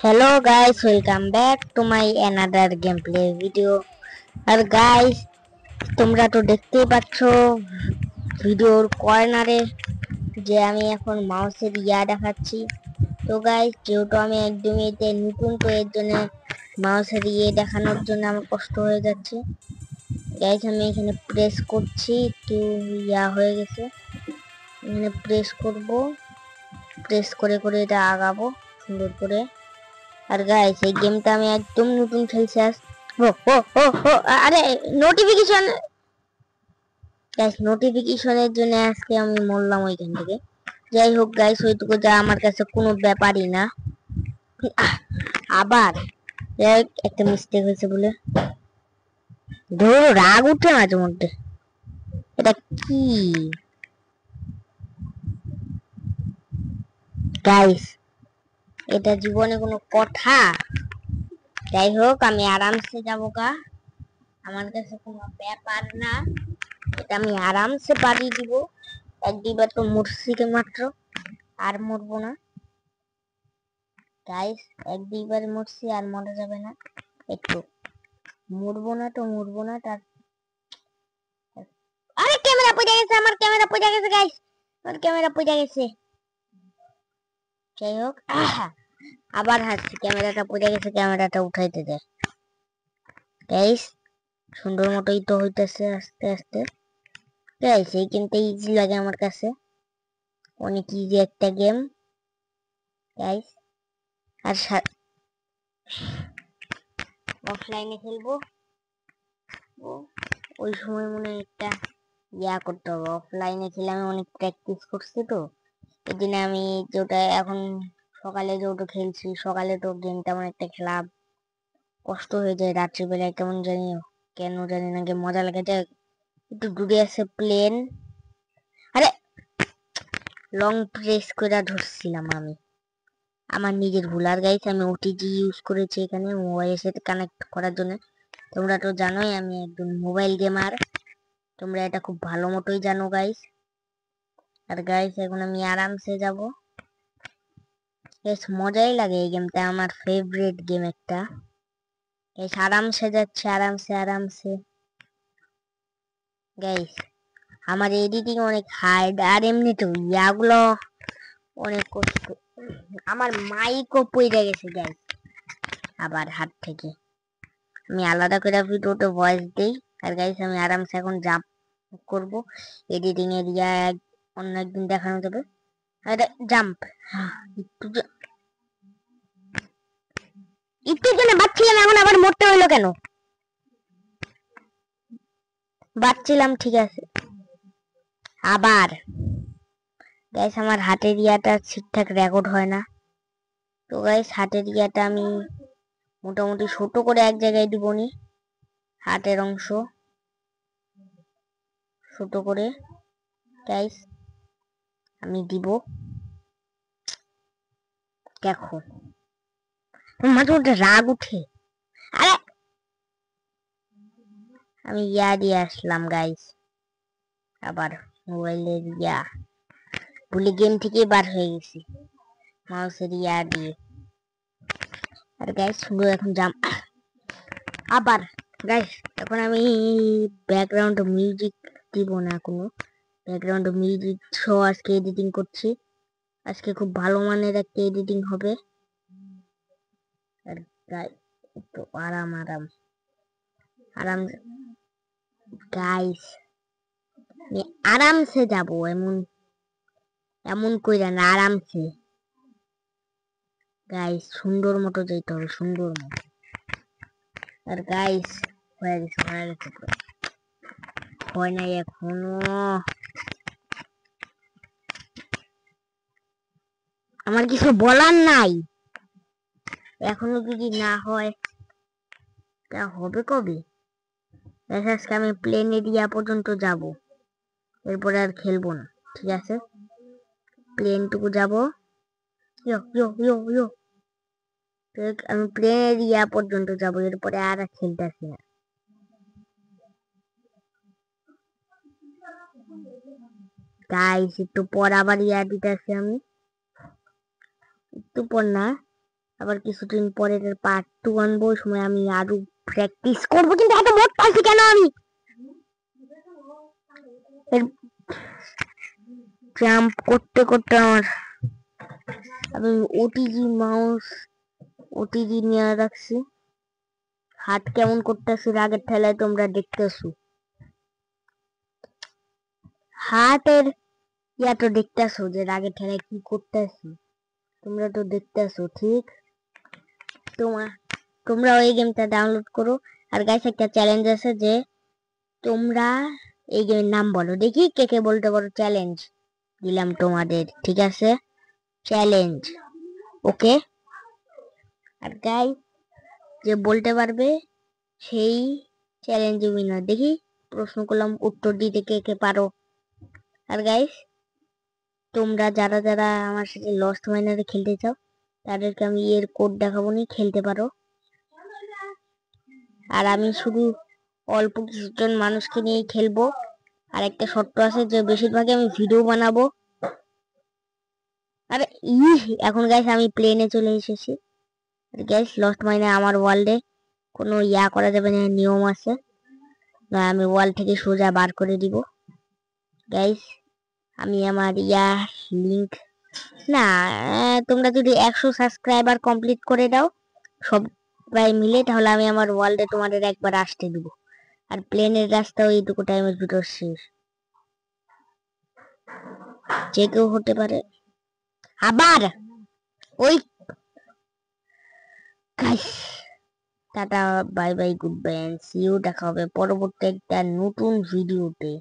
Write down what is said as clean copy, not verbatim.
Hello guys, welcome back to my another gameplay video. আর guys, তোমরা তো দেখতেই পাচ্ছ ভিডিওর কর্নারে যে আমি এখন মাউসের দেখাচ্ছি। তো গাইস, যেহেতু আমি একদমই এতে নতুন, তো এর জন্য মাউসের দেখানোর জন্য আমার কষ্ট হয়ে যাচ্ছে। গাইস, আমি এখানে প্রেস করছি, একটু হয়ে গেছে। এখানে প্রেস করব, প্রেস করে করে এটা আগাবো সুন্দর করে। আর গাইস, এই গেমটা আমি একদম নতুন খেলছি আজ। ও ও ও ও আরে নোটিফিকেশন, গাইস নোটিফিকেশনের জন্য আজকে আমি মরলাম ওইখান থেকে। যাই হোক গাইস, ওইটুকু যা আমার কাছে কোনো ব্যাপারই না। আবার একটা মিস্টেক হয়েছে বলে ধরো রাগ উঠে মাঝে মধ্যে। এটা কি গাইস? এটা জীবনে কোনো কথা? যাই হোক, আমি আরামসে যাবো গা, আমার কাছে কোনো ব্যাপার না। এটা আমি আরামসে পাঠিয়ে দিব। এক দুইবার তো মরছি মাত্র, আর মরবো না গাইস। এক দুইবার মরছি, আর মরা যাবে না। একটু মরবো না তো মরবো না তার। আরে ক্যামেরা পড়ে গেছে, আমার ক্যামেরা পড়ে গেছে গাইস, আমার ক্যামেরা পড়ে গেছে। যাই হোক, আবার হাসছি, ক্যামেরাটা পড়ে গেছে, ক্যামেরাটা উঠাইতে দেয় গাইস। সুন্দর মতোই তো হইতেছে আস্তে আস্তে গাইস। এই গেমটা ইজি লাগে আমার কাছে, অনেক ইজি একটা গেম গাইস। আর অফলাইনে খেলবো, ওই সময় মনে হয় একটা করতে হবে। অফলাইনে খেলে আমি অনেক প্র্যাকটিস করছি, তো এই জন্য আমি যেটা এখন সকালে যেটা খেলছি, সকালে তো গেমটা আমার একটা খেলা কষ্ট হয়ে যায়, রাত্রিবেলায় কেমন জানি, কেন জানি না গেম মজা লাগে। যায় একটু দূরে আছে প্লেন। আরে লং প্রেস করে ধরছিলাম আমি, আমার নিজের ভুল। আর গাইস, আমি ওটিজি ইউজ করেছি এখানে মোবাইলের সাথে কানেক্ট করার জন্য। তোমরা তো জানোই আমি একজন মোবাইল গেমার, তোমরা এটা খুব ভালো মতোই জানো গাইস। আর গাইস, এখন আমি আরামসে যাব। বেশ মজাই লাগে এই গেমটা, আমার ফেভারিট গেম একটা। গাইস, আরামসে যাচ্ছে, আরামসে আরামসে গাইস। আমার এডিটিং অনেক হার্ড, আর এমনিতেও ইয়াগুলো অনেক কষ্ট। আমার মাইকও পড়ে গেছে গাইস আবার হাত থেকে। আমি আলাদা করে ভিডিওতে ভয়েস দেই। আর গাইস, আমি আরামসে এখন জাম্প করব। এডিটিং এরিয়া অন্য একদিন দেখানো যাবে। আরে জাম্প, একটু একটু কেন বাচ্ছিলাম, এখন আবার মরতে হইলো কেন? বাচ্ছিলাম ঠিক আছে, আবার গাইস আমার হাতের ঠিকঠাক রেকর্ড হয় না। তো গাইস, হাতের আমি মোটামুটি ছোট করে এক জায়গায় দিবনি, হাতের অংশ ছোট করে গাইস আমি দিব। দেখো মাঝে মধ্যে রাগ উঠে। আরে আমি দিয়ে আসলাম গাইস, আবার মোবাইলের ভুলে গেম থেকে বার হয়ে গেছি মাউসের দিয়ে। আর গাইস শুধু এখন জাম। আবার গাইস, এখন আমি ব্যাকগ্রাউন্ড মিউজিক দিব না, কোনো ব্যাকগ্রাউন্ড মিউজিক সহ আজকে এডিটিং করছি। আজকে খুব ভালো মানের একটা এডিটিং হবে। আর গাইস, একটু আরাম আরাম আরাম গাইস, আমি আরামসে যাব, এমন এমন কইরা না, আরামসে গাইস। সুন্দর মতো যেতে হবে, সুন্দর মতো। আর গাইস, হয়ে গেছে হয়ে গেছে, হয় নাই এখনো। আমার কিছু বলার নাই, এখনো যদি না হয় তা হবে কবে? আজকে আমি প্লেন এরিয়া পর্যন্ত যাব, এরপরে আর খেলবো না, ঠিক আছে? প্লেনটুকু যাব, ইয়ো ইয়ো ইয়ো ইয়ো, আমি প্লেন এরিয়া পর্যন্ত যাব, এরপরে আর খেলতেছি না গাইস। একটু পর আবার দিতেছি আমি, একটু পর না, আবার কিছুদিন পরে পার্ট 2 আনবো, ওই সময় আমি আরো প্র্যাকটিস করবো। কিন্তু এত মোট পাইছি কেন আমি? জাম্প করতে করতে আমি ওটিজি নিয়ে রাখছি। হাত কেমন করতেছি রাগের ঠেলায় তোমরা দেখতেছো। হাতের ইয়া তো দেখতেছো যে রাগের ঠেলায় কি করতেছি, তোমরা তো দেখতেছো ঠিক। তোমরা ওই গেমটা ডাউনলোড করো। আর গাইস একটা চ্যালেঞ্জ আছে যে তোমরা এই গেমের নাম বলো, দেখি কে কে বলতে পারো। চ্যালেঞ্জ দিলাম তোমাদের, ঠিক আছে? চ্যালেঞ্জ, ওকে? আর গাইস যে বলতে পারবে সেই চ্যালেঞ্জ উইনার। দেখি প্রশ্ন করলাম, উত্তর দিতে কে কে পারো। আর গাইস তোমরা যারা যারা আমার সাথে লস্ট মাইনারে খেলতে চাও তাদেরকে আমি এর কোড দেখাবো, নি খেলতে পারো। আর আমি শুধু অল্প কিছুজন মানুষকে নিয়ে খেলবো। আর একটা শর্ত আছে যে বেশিরভাগই আমি ভিডিও বানাবো। আরে এখন গাইস আমি প্লেনে চলে এসেছি। গাইস লস্ট মাইনে আমার ওয়ার্ল্ডে কোনো ইয়া করা যাবে না, নিয়ম আছে, না আমি ওয়াল থেকে সোজা বার করে দিব। গাইস আমি আমার লিংক না, তোমরা যদি 100 সাবস্ক্রাইবার কমপ্লিট করে দাও সবাই মিলে, তাহলে আমি আমার ওয়ার্ল্ডে তোমাদের একবার আসতে দিব। আর প্লেনের রাস্তা ওইটুকু টাইমের ভিতর শেষ, যে কেউ হতে পারে। আবার ওই guys tata, bye bye, goodbye, see you. দেখা হবে পরবর্তী একটা নতুন ভিডিওতে।